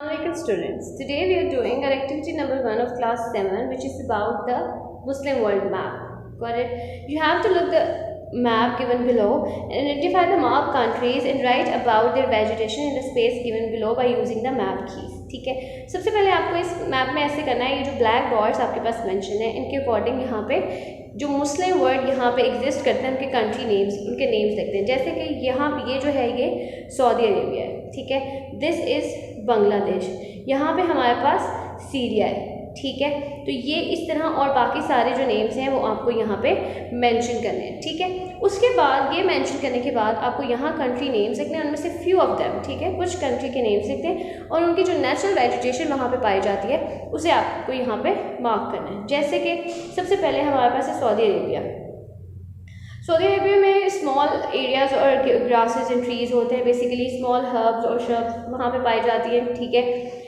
Assalamualaikum students. Today we are doing our activity number 1 of class 7, which is about the Muslim world map. Got it? You have to look the map given below and identify the marked countries and write about their vegetation in the space given below by using the map keys. ठीक है, सबसे पहले आपको इस map में ऐसे करना है, ये जो ब्लैक डॉट्स आपके पास मेंशन है इनके अकॉर्डिंग यहाँ पे जो मुस्लिम वर्ड यहाँ पे एग्जिस्ट करते हैं उनके कंट्री नेम्स, उनके नेम्स लिखते हैं। जैसे कि यहाँ ये जो है ये सऊदी अरेबिया है, ठीक है, दिस इज़ बांग्लादेश, यहाँ पे हमारे पास सीरिया है, ठीक है। तो ये इस तरह और बाकी सारे जो नेम्स हैं वो आपको यहाँ पे मेंशन करने हैं, ठीक है। उसके बाद ये मेंशन करने के बाद आपको यहाँ कंट्री नेम्स लिखने हैं, उनमें से फ्यू ऑफ देम, ठीक है, कुछ कंट्री के नेम्स लिखते हैं और उनकी जो नेचुरल वेजिटेशन वहाँ पे पाई जाती है उसे आपको यहाँ पे मार्क करना है। जैसे कि सबसे पहले हमारे पास है सऊदी अरेबिया। सऊदी अरेबिया में स्मॉल एरियाज और ग्रासेस एंड ट्रीज होते हैं, बेसिकली स्मॉल हर्ब्स और श्रब्स वहाँ पे पाई जाती है, ठीक है।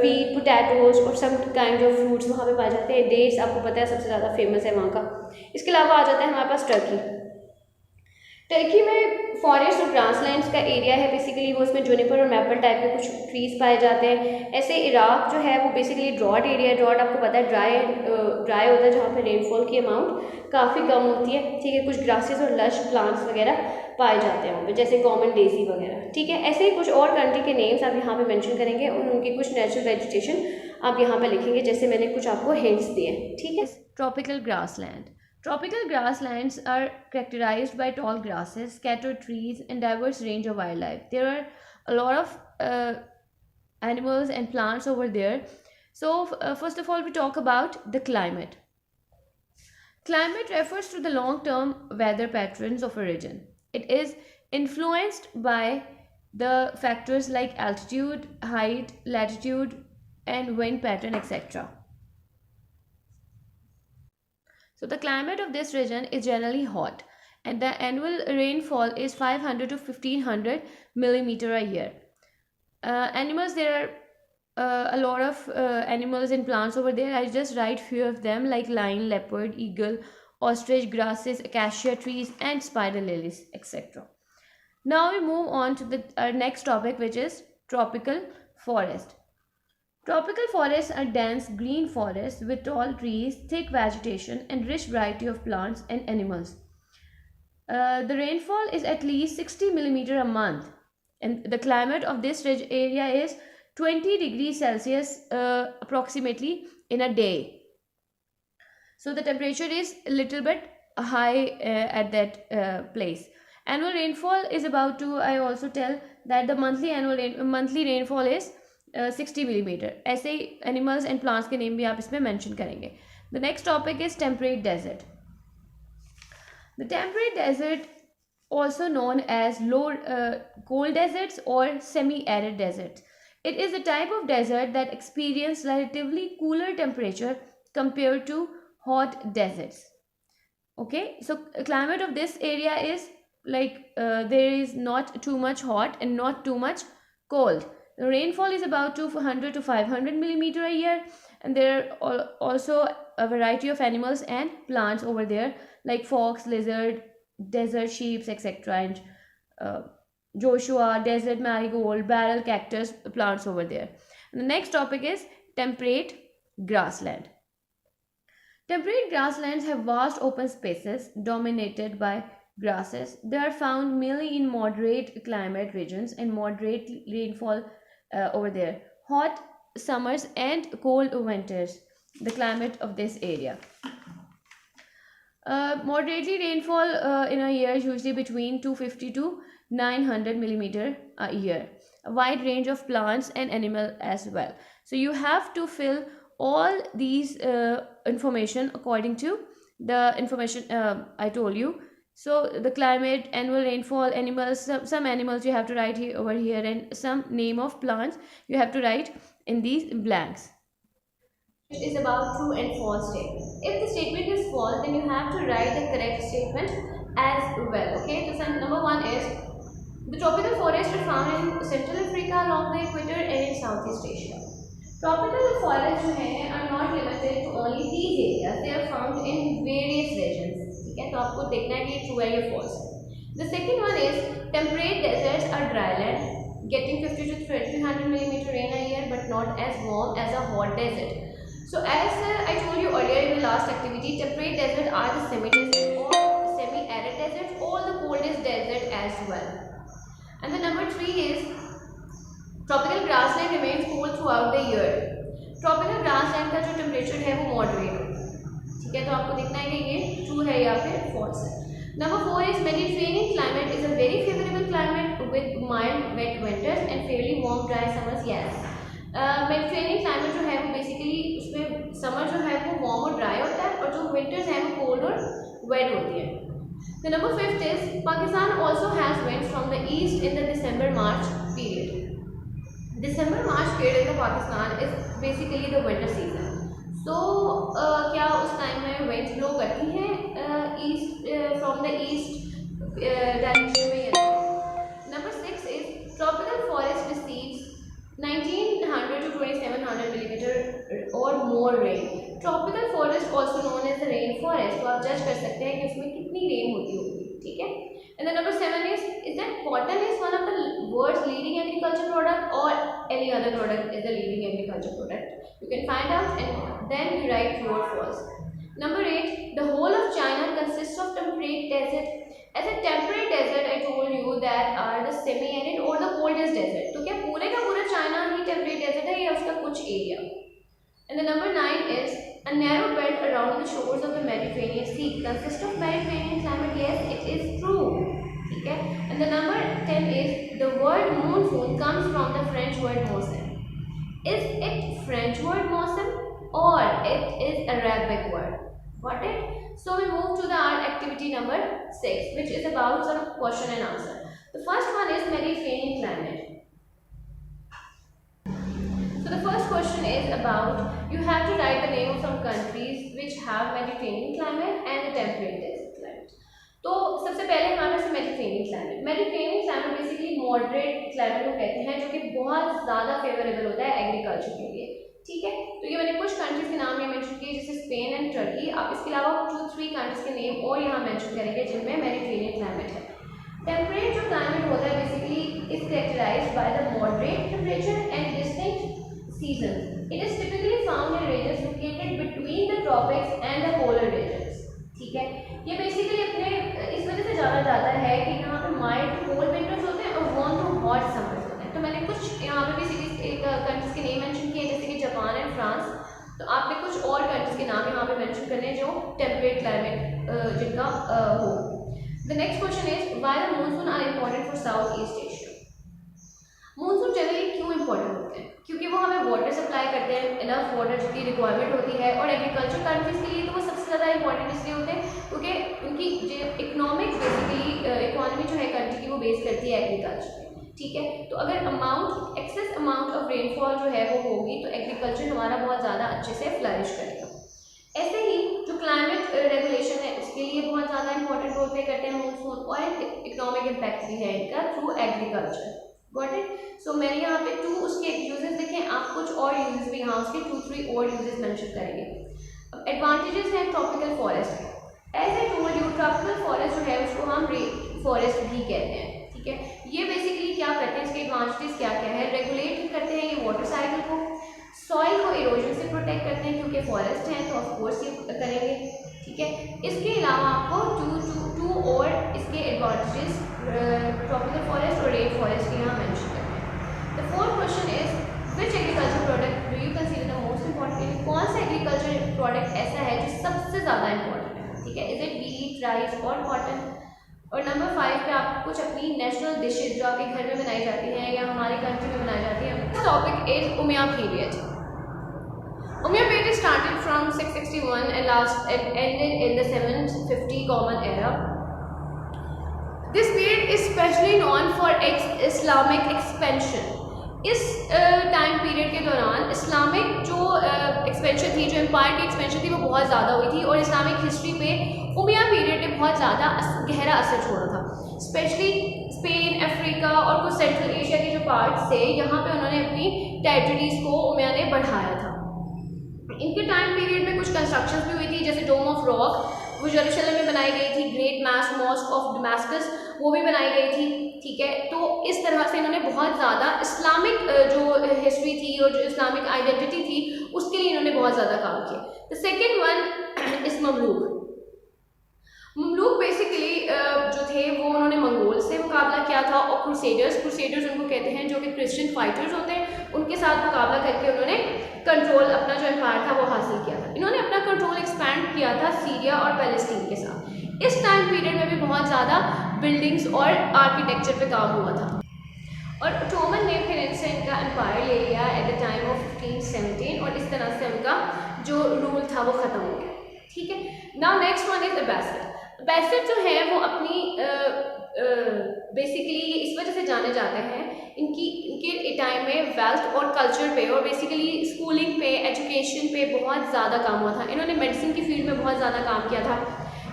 वीट, पोटैटोज और सम काइंड ऑफ फ्रूट्स वहाँ पे पाए जाते हैं। डेट्स आपको पता है सबसे ज़्यादा फेमस है वहाँ का। इसके अलावा आ जाता है हमारे पास टर्की। टर्की में फॉरेस्ट और ग्रासलैंड्स का एरिया है, बेसिकली वो उसमें जूनिपर और मैपल टाइप के कुछ ट्रीज पाए जाते हैं। ऐसे इराक जो है वो बेसिकली ड्रॉट एरिया है। ड्रॉट आपको पता है ड्राई होता है, जहाँ पे रेनफॉल की अमाउंट काफ़ी कम होती है, ठीक है। कुछ ग्रासेस और लश प्लांट्स वगैरह पाए जाते हैं वहाँ पे, जैसे कॉमन डेजी वगैरह, ठीक है। ऐसे ही कुछ और कंट्री के नेम्स आप यहाँ पे मेंशन करेंगे और उनकी कुछ नेचुरल वेजिटेशन आप यहाँ पे लिखेंगे, जैसे मैंने कुछ आपको हिंट्स दिए, ठीक है। Tropical grassland. Tropical grasslands are characterized by tall grasses, scattered trees, and diverse range of wildlife. There are a lot of animals and plants over there. So, first of all, we talk about the climate. Climate refers to the long-term weather patterns of a region. It is influenced by the factors like altitude, height, latitude, and wind pattern, etc. So the climate of this region is generally hot and the annual rainfall is 500 to 1500 millimeter a year. Animals, there are a lot of animals and plants over there. I just write few of them like lion, leopard, eagle, ostrich, grasses, acacia trees and spider lilies, etc. Now we move on to our next topic, which is tropical forest. Tropical forests are dense green forests with tall trees, thick vegetation, and rich variety of plants and animals. The rainfall is at least 60 millimeter a month, and the climate of this area is 20 degrees Celsius approximately in a day. So the temperature is a little bit high at that place. Annual rainfall is about to, I also tell that the monthly rainfall is 60 millimeter. ऐसे ही animals and plants के name भी आप इसमें mention करेंगे। The next topic is temperate desert. The temperate desert also known as cold deserts or semi-arid deserts. It is a type of desert that experience relatively cooler temperature compared to hot deserts. Okay, so climate of this area is like there is not too much hot and not too much cold. The rainfall is about 200 to 500 millimeter a year, and there are also a variety of animals and plants over there like fox, lizard, desert sheep, etc. and Joshua, desert marigold, barrel cactus plants over there. And the next topic is temperate grassland. Temperate grasslands have vast open spaces dominated by grasses. They are found mainly in moderate climate regions and moderate rainfall over there. Hot summers and cold winters, the climate of this area. Moderately rainfall in a year is usually between 250 to 900 millimeter a year. A wide range of plants and animal as well. So you have to fill all these information according to the information I told you. So the climate, annual rainfall, animals, some animals you have to write here, over here, and some name of plants you have to write in these blanks. Which is about true and false statement. If the statement is false, then you have to write the correct statement as well. Okay, so number 1 is the tropical forests are found in Central Africa, along the equator, and in Southeast Asia. Tropical forests are not limited to only these areas. They are found in various regions. ठीक है, तो आपको देखना है कि true है या false है। The second one is temperate deserts are dry land. getting 50 to 300 millimeter rain a year, but not as warm as a hot desert. So as I told you earlier in the last activity, temperate desert are the semi-desert or semi-arid desert or the coldest desert as well. And the number 3 is tropical grassland remains cool throughout the year. Tropical grassland का जो temperature है वो moderate होता है, ठीक है। तो आपको देखना है कि ये ट्रू है या फिर फॉल्स है। Number 4 is Mediterranean climate is a very favourable climate with mild wet winters and fairly warm dry summers. Yes, Mediterranean climate जो है वो बेसिकली उसमें समर जो है वो वार्म और ड्राई होता है और जो विंटर्स हैं वो कोल्ड और वेट होती है। The number 5 is Pakistan also has winds from the east in the December-March period. December-March period in Pakistan is basically the winter season. So क्या उस टाइम में winds blow करती हैं east from the east direction में। Number 6 is tropical forest receives 1900 to 2700 millimeter or more rain. Tropical forest also known as the rain forest. तो आप जज कर सकते हैं कि उसमें कितनी रेन होती होगी, ठीक है। And the number 7 is that cotton is one of the world's leading agriculture product or any other product is the leading agriculture product. You can find out and then you write true or false. Number 8, the whole of China consists of temperate desert. As a temperate desert, I told you that are the semi-arid or the coldest desert. तो क्या पूरे का पूरा China ही temperate desert है या उसका कुछ area? And the number 9 is a narrow belt around the shores of the Mediterranean Sea consists of Mediterranean climate. Yes, it is true. Okay. And the number 10 is the word monsoon comes from the French word moussem. Is it French word moussem or it is Arabic word? Got it? So we move to the art activity number 6, which is about some question and answer. The first one is Mediterranean climate. So the first question is about, you have to write the name of some countries which have Mediterranean climate and the temperate desert climate. तो सबसे पहले हमारे पास Mediterranean climate. Mediterranean climate basically moderate climate को कहते हैं जो कि बहुत ज़्यादा फेवरेबल होता है एग्रीकल्चर के लिए, ठीक है। तो ये मैंने कुछ कंट्रीज के नाम यहाँ मेंशन किए जैसे स्पेन एंड टर्की। आप इसके अलावा 2-3 कंट्रीज के नेम और यहाँ मेंशन करेंगे जिनमें मेडिटेरेनियन क्लाइमेट है। टेम्परेट जो क्लाइमेट होता है basically is characterised by the moderate temperature and distinct seasons. It is typically found in regions located between the tropics and the polar regions. ठीक है, ये बेसिकली अपने इस वजह से जाना जाता है कि यहाँ पे माइल्ड कोल्ड विंटर्स होते हैं और वार्म टू हॉट समर्स होते हैं। तो मैंने कुछ यहाँ पे भी सीरीज कंट्रीज के नेम मेंशन किए जैसे कि जापान एंड फ्रांस। तो आपने कुछ और कंट्रीज के नाम यहाँ पे मेंशन करने हैं जो टेम्परेट क्लाइमेट जिनका हो। The next question is why the monsoon are important for South East Asia. Monsoon generally क्यों इंपॉर्टेंट होते हैं? क्योंकि वो हमें वाटर सप्लाई करते हैं, इनफ वाटर की रिक्वायरमेंट होती है। और एग्रीकल्चर कंट्रीज के लिए तो वो सबसे ज़्यादा इंपॉर्टेंट इसलिए होते हैं क्योंकि उनकी जो इकोनॉमिक बेसिकली इकोनॉमी जो है कंट्री की वो बेस करती है एग्रीकल्चर पे, ठीक है। तो अगर एक्सेस अमाउंट ऑफ रेनफॉल जो है वो होगी तो एग्रीकल्चर हमारा बहुत ज़्यादा अच्छे से फ्लरिश करेगा। ऐसे ही जो क्लाइमेट रेगुलेशन है उसके लिए बहुत ज़्यादा इंपॉर्टेंट रोल प्ले करते हैं मानसून, और इकोनॉमिक इम्पैक्ट भी है इनका through agriculture. Got it? So मैंने यहाँ पे 2 उसके यूजेस लिखे, आप कुछ और यूजेस भी यहाँ उसके 2-3 और यूजेस मेंशन करेंगे। अब एडवांटेजेस हैं tropical forest. As a told you tropical forest जो है उसको हम रेन फॉरेस्ट भी कहते हैं, ठीक है। ये बेसिकली क्या करते हैं, इसके एडवांटेजेस क्या क्या है? रेगुलेट करते हैं ये वाटर साइकिल को, सॉइल को इरोजन से प्रोटेक्ट करते हैं क्योंकि फॉरेस्ट हैं तो ऑफकोर्स ये करेंगे, ठीक है। इसके अलावा आपको टू और इसके एडवांटेजेस ट्रॉपिकल फॉरेस्ट और रेन फॉरेस्ट के यहाँ मेंशन करते हैं। The fourth question is which agriculture product do you consider the most important. कौन सा एग्रीकल्चर प्रोडक्ट ऐसा है जो सबसे ज़्यादा इंपॉर्टेंट है, ठीक है। इज इट व्हीट, राइस और कॉटन। और नंबर 5 पे आप कुछ अपनी नेशनल डिशेज जो आपके घर में बनाई जाती हैं या हमारी कंट्री में बनाई जाती हैं। Topic is Umiya period. Umayyad period started from 661 and ended in the 750 Common Era. This period is especially known for its Islamic expansion. इस टाइम पीरियड के दौरान इस्लामिक जो एक्सपेंशन थी, जो एम्पायर की एक्सपेंशन थी वो बहुत ज़्यादा हुई थी और इस्लामिक हिस्ट्री पे उमिया पीरियड ने बहुत ज़्यादा गहरा असर छोड़ा था। स्पेशली स्पेन, अफ्रीका और कुछ सेंट्रल एशिया के जो पार्ट्स थे यहाँ पे उन्होंने अपनी टेरिटरीज को उमिया ने बढ़ाया था। इनके टाइम पीरियड में कुछ कंस्ट्रक्शंस भी हुई थी जैसे डोम ऑफ रॉक, वो यरूशलेम में बनाई गई थी। Great mass mosque of Damascus वो भी बनाई गई थी, ठीक है। तो इस तरह से इन्होंने बहुत ज़्यादा इस्लामिक जो हिस्ट्री थी और जो इस्लामिक आइडेंटिटी थी उसके लिए इन्होंने बहुत ज़्यादा काम किया। The second one is Mamluk. Mamluk basically जो थे वो उन्होंने मंगोल से मुकाबला किया था, और क्रूसेडर्स उनको कहते हैं जो कि क्रिश्चियन फाइटर्स होते हैं, उनके साथ मुकाबला करके उन्होंने कंट्रोल अपना जो एम्पायर था वो हासिल किया था। इन्होंने अपना कंट्रोल एक्सपैंड किया था सीरिया और पैलेस्टीन के साथ। इस टाइम पीरियड में भी बहुत ज़्यादा बिल्डिंग्स और आर्किटेक्चर पे काम हुआ था, और ओटोमन ने फिर इनसे इनका एम्पायर ले लिया एट द टाइम ऑफ 1517, और इस तरह से उनका जो रूल था वो ख़त्म हो गया, ठीक है। Now next one is Abbasid. Abbasid जो है वो अपनी बेसिकली इस वजह से जाने जाते हैं, इनके टाइम में वेल्थ और कल्चर पे और बेसिकली स्कूलिंग पे, एजुकेशन पे बहुत ज़्यादा काम हुआ था। इन्होंने मेडिसिन की फील्ड में बहुत ज़्यादा काम किया था,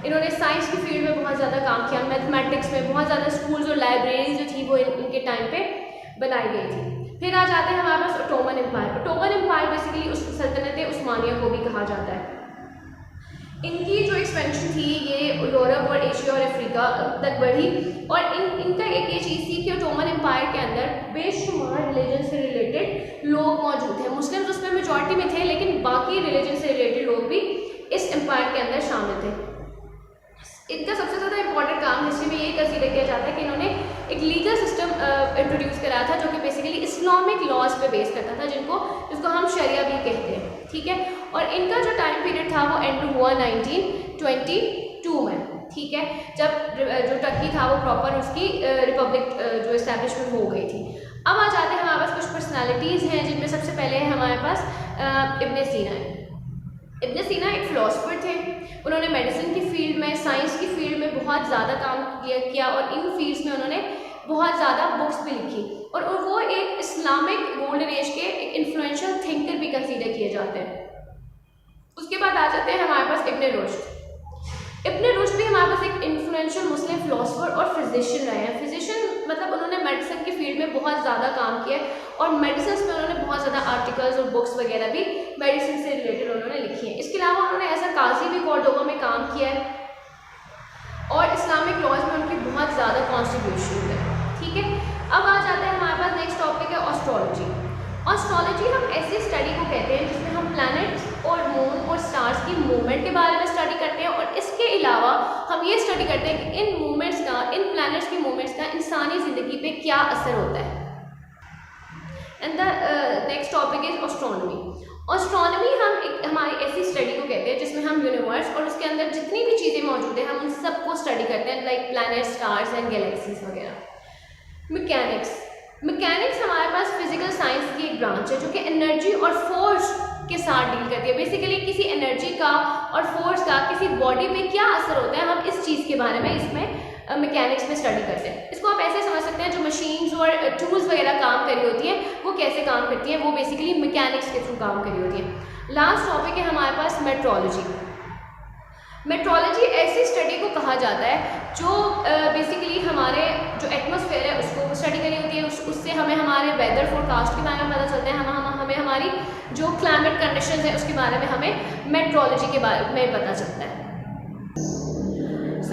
इन्होंने साइंस की फील्ड में बहुत ज़्यादा काम किया, मैथमेटिक्स में बहुत ज़्यादा स्कूल्स और लाइब्रेरीज जो थी वो इनके टाइम पे बनाई गई थी। फिर आ जाते हैं हमारे पास Ottoman empire. Ottoman empire basically उस सल्तनत उस्मानिया को भी कहा जाता है। इनकी जो एक्सपेंशन थी ये यूरोप और एशिया और अफ्रीका तक बढ़ी, और इनका एक ये चीज़ थी कि ओटोमन एम्पायर के अंदर बेशुमार रिलीजन से रिलेटेड लोग मौजूद थे। मुस्लिम्स उसमें मेजॉरिटी में थे, लेकिन बाकी रिलीजन से रिलेटेड लोग भी इस एम्पायर के अंदर शामिल थे। इनका सबसे ज़्यादा इंपॉर्टेंट काम हिस्ट्री में ये कंसीडर किया जाता है कि इन्होंने एक लीगल सिस्टम इंट्रोड्यूस कराया था जो कि बेसिकली इस्लामिक लॉज पे बेस करता था, जिसको हम शरिया भी कहते हैं, ठीक है। और इनका जो टाइम पीरियड था वो एंड हुआ 1922 में, ठीक है, जब जो टर्की था वो प्रॉपर उसकी रिपब्लिक जो इस्टेब्लिशमेंट हो गई थी। अब आ जाते हैं हमारे पास कुछ पर्सनैलिटीज़ हैं, जिनमें सबसे पहले है हमारे पास इब्न सीना है। इब्न सीना एक फ़िलासफ़र थे, उन्होंने मेडिसिन की फील्ड में, साइंस की फील्ड में बहुत ज़्यादा काम किया और इन फील्ड्स में उन्होंने बहुत ज़्यादा बुक्स भी लिखी, और वो एक इस्लामिक गोल्डन एज के एक इन्फ्लुएंशियल थिंकर भी कंसीडर किए जाते हैं। उसके बाद आ जाते हैं हमारे पास इब्न रुश्द। इब्न रुश्द भी हमारे पास एक इन्फ्लुएंशियल मुस्लिम फ़िलासफ़र और फिजिशियन रहे हैं। फिजिशियन मतलब उन्होंने मेडिसिन की फील्ड में बहुत ज़्यादा काम किया, और मेडिसिन में उन्होंने बहुत ज़्यादा आर्टिकल्स और बुक्स वगैरह भी मेडिसिन से रिलेटेड उन्होंने लिखी है। इसके अलावा उन्होंने एज अ काजी भी कॉर्डोबा में काम किया है, और इस्लामिक लॉज में उनकी बहुत ज़्यादा कॉन्ट्रीब्यूशन है, ठीक है। अब आ जाता है हमारे पास नेक्स्ट टॉपिक है एस्ट्रोलॉजी। एस्ट्रोलॉजी हम ऐसी स्टडी को कहते हैं जिसमें हम प्लैनेट्स और मून और स्टार्स की मूवमेंट के बारे में स्टडी करते हैं, और इसके अलावा हम ये स्टडी करते हैं कि इन मूवमेंट्स का, इन प्लैनेट्स की मूवमेंट्स का इंसानी ज़िंदगी पे क्या असर होता है। And the next topic is astronomy. Astronomy हमारी ऐसी स्टडी को कहते हैं जिसमें हम यूनिवर्स और उसके अंदर जितनी भी चीज़ें मौजूद हैं हम उन सबको स्टडी करते हैं, like planets, stars and galaxies वगैरह। मैकेनिक्स हमारे पास फिजिकल साइंस की एक ब्रांच है जो कि एनर्जी और फोर्स के साथ डील करती है। बेसिकली किसी एनर्जी का और फोर्स का किसी बॉडी पे क्या असर होता है, हम इस चीज़ के बारे में इसमें मैकेनिक्स में स्टडी करते हैं। इसको आप ऐसे समझ सकते हैं, जो मशीन्स और टूल्स वगैरह काम कर रही होती हैं वो कैसे काम करती हैं, वो बेसिकली मैकेनिक्स के थ्रू काम कर रही होती हैं। लास्ट टॉपिक है हमारे पास मेट्रोलॉजी। मेट्रोलॉजी ऐसी स्टडी को कहा जाता है जो बेसिकली हमारे जो एटमॉस्फेयर है उसको स्टडी करी होती है, उससे हमें हमारे वेदर फोरकास्ट के बारे में पता चलता है, हमें हमारी जो क्लाइमेट कंडीशंस है उसके बारे में हमें मेट्रोलॉजी के बारे में पता चलता है।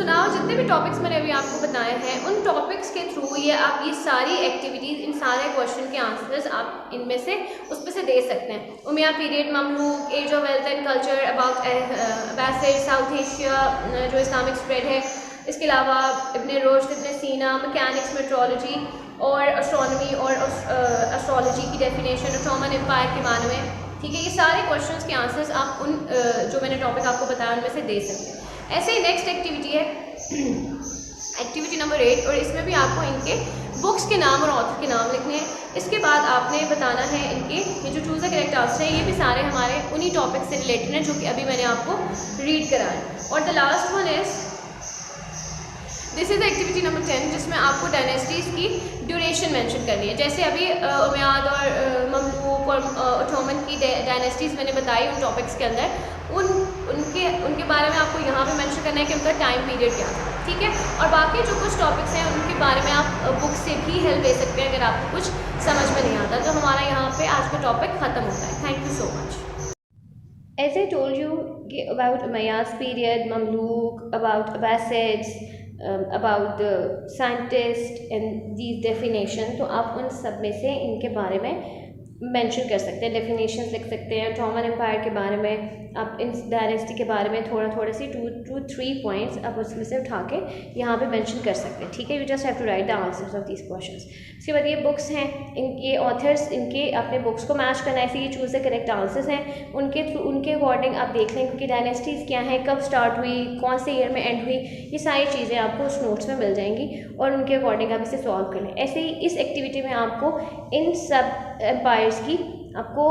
नाउ जितने भी टॉपिक्स मैंने अभी आपको बताए हैं उन टॉपिक्स के थ्रू ये सारी एक्टिविटीज़, इन सारे क्वेश्चन के आंसर्स आप इनमें से उसमें से दे सकते हैं। Umayyad period, Mamluk, age of wealth and culture, about Abbasid, South Asia जो इस्लामिक स्प्रेड है, इसके अलावा Ibn Rushd, Ibn Sina, mechanics, metrology और एस्ट्रोनॉमी और एस्ट्रोलॉजी की डेफिनेशन, ओटोमन एम्पायर के बारे में, ठीक है। ये सारे क्वेश्चंस के आंसर्स आप उन जो मैंने टॉपिक आपको बताया उनमें से दे सकते हैं। ऐसे ही नेक्स्ट एक्टिविटी है एक्टिविटी नंबर 8, और इसमें भी आपको इनके बुक्स के नाम और ऑथर के नाम लिखने हैं। इसके बाद आपने बताना है इनके ये जो चूज़ द करेक्ट आंसर है, ये भी सारे हमारे उन्हीं टॉपिक से रिलेटेड हैं जो कि अभी मैंने आपको रीड कराया। और the last one is this is activity number 10, जिसमें आपको डायनेस्टीज़ की ड्यूरेशन मेंशन करनी है। जैसे अभी उमैयाद और ममलूक और ओटोमन की डायनेस्टीज़ मैंने बताई उन टॉपिक्स के अंदर, उनके बारे में आपको यहाँ पे मेंशन करना है कि उनका टाइम पीरियड क्या था, ठीक है। और बाकी जो कुछ टॉपिक्स हैं उनके बारे में आप बुक से भी हेल्प ले सकते हैं अगर आपको कुछ समझ में नहीं आता। तो हमारा यहाँ पे आज का टॉपिक ख़त्म होता है। Thank you so much. As I told you about Umayyad's period, Mamluk, about Abbasids, about the scientist and these definition, तो आप उन सब में से इनके बारे में मेंशन कर सकते हैं, डेफिनेशंस लिख सकते हैं। ऑटोमन एम्पायर के बारे में, आप इन डायनेस्टी के बारे में थोड़ा सी 2-3 पॉइंट्स आप उसमें से उठा के यहाँ पे मेंशन कर सकते हैं, ठीक है। You just have to write the answers of these questions. उसके बाद ये बुक्स हैं, इनके ऑथर्स, इनके अपने बुक्स को मैच करना है, ऐसे ये चूज़ द करेक्ट आंसर्स हैं, उनके थ्रू उनके अकॉर्डिंग आप देख लें उनकी डायनेस्टीज़ क्या हैं, कब स्टार्ट हुई, कौन से ईयर में एंड हुई, ये सारी चीज़ें आपको उस नोट्स में मिल जाएंगी और उनके अकॉर्डिंग आप इसे सॉल्व कर लें। ऐसे ही इस एक्टिविटी में आपको इन सब एम्पायर्स की आपको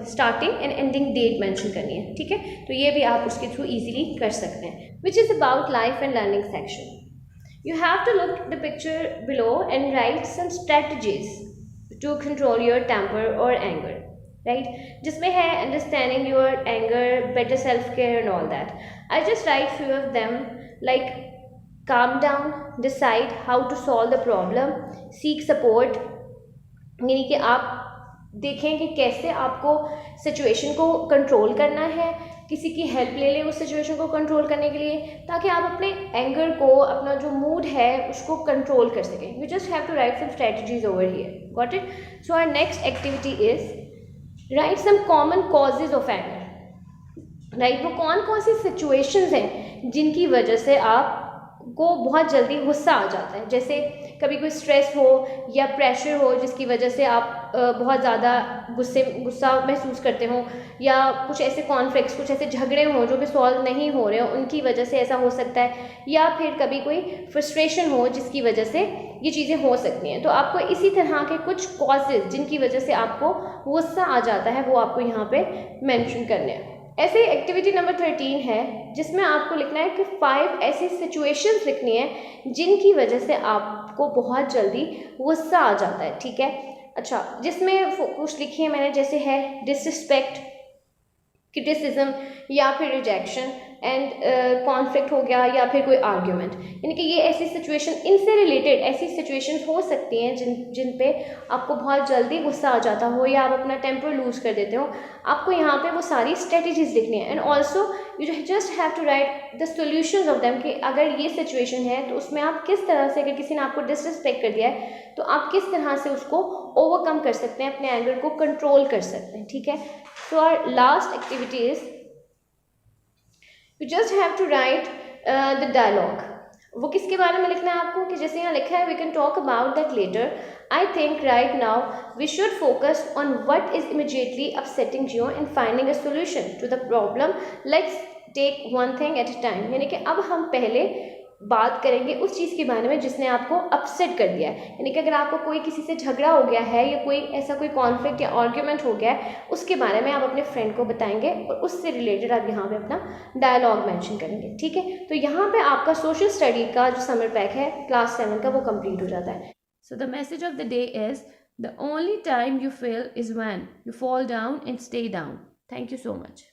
starting and ending date mention करनी है, ठीक है। तो ये भी आप उसके थ्रू इजीली कर सकते हैं। Which is about life and learning section. You have to look the picture below and write some strategies to control your temper or anger, right? जिसमें है understanding your anger, better self-care and all that. I just write few of them like calm down, decide how to solve the problem, seek support, यानी कि आप देखें कि कैसे आपको situation को कंट्रोल करना है, किसी की हेल्प ले लें उस सिचुएशन को कंट्रोल करने के लिए, ताकि आप अपने एंगर को, अपना जो मूड है उसको कंट्रोल कर सकें। You just have to write some strategies over here, got it. So our next activity is write some common causes of anger, right. वो कौन कौन सी सिचुएशंस हैं जिनकी वजह से आप को बहुत जल्दी गुस्सा आ जाता है, जैसे कभी कोई स्ट्रेस हो या प्रेशर हो जिसकी वजह से आप बहुत ज़्यादा गुस्सा महसूस करते हो, या कुछ ऐसे कॉन्फ्लिक्ट्स, कुछ ऐसे झगड़े हों जो भी सॉल्व नहीं हो रहे हो, उनकी वजह से ऐसा हो सकता है, या फिर कभी कोई फ्रस्ट्रेशन हो जिसकी वजह से ये चीज़ें हो सकती हैं। तो आपको इसी तरह के कुछ कॉजेज़ जिनकी वजह से आपको गुस्सा आ जाता है वो आपको यहाँ पे मेंशन करने हैं। ऐसे एक्टिविटी नंबर 13 है जिसमें आपको लिखना है कि 5 ऐसी सिचुएशंस लिखनी है जिनकी वजह से आपको बहुत जल्दी गुस्सा आ जाता है, ठीक है। अच्छा, जिसमें कुछ लिखी है मैंने, जैसे है डिसरिस्पेक्ट, क्रिटिसिज्म या फिर रिजेक्शन एंड कॉन्फ्लिक्ट हो गया, या फिर कोई आर्ग्यूमेंट, यानी कि ये ऐसी सिचुएशन, इनसे रिलेटेड ऐसी सिचुएशंस हो सकती हैं जिन पे आपको बहुत जल्दी गुस्सा आ जाता हो या आप अपना टेम्पर लूज कर देते हो। आपको यहाँ पे वो सारी स्ट्रेटजीज लिखनी है and also you just have to write the solutions of them, कि अगर ये सिचुएशन है तो उसमें आप किस तरह से, अगर किसी ने आपको डिसरिस्पेक्ट कर दिया है तो आप किस तरह से उसको ओवरकम कर सकते हैं, अपने एंगर को कंट्रोल कर सकते हैं, ठीक है। So our last activity is you just have to write the dialogue. वो किसके बारे में लिखना है आपको, कि जैसे यहाँ लिखा है we can talk about that letter, I think right now we should focus on what is immediately upsetting you and finding a solution to the problem, let's take one thing at a time. यानी कि अब हम पहले बात करेंगे उस चीज़ के बारे में जिसने आपको अपसेट कर दिया है, यानी कि अगर आपको कोई किसी से झगड़ा हो गया है या कोई ऐसा कोई कॉन्फ्लिक्ट या आर्ग्यूमेंट हो गया है, उसके बारे में आप अपने फ्रेंड को बताएंगे और उससे रिलेटेड आप यहाँ पे अपना डायलॉग मेंशन करेंगे, ठीक है। तो यहाँ पे आपका सोशल स्टडी का जो समर पैक है क्लास 7 का वो कंप्लीट हो जाता है। So the message of the day is the only time you fail is when you fall down and stay down. Thank you so much.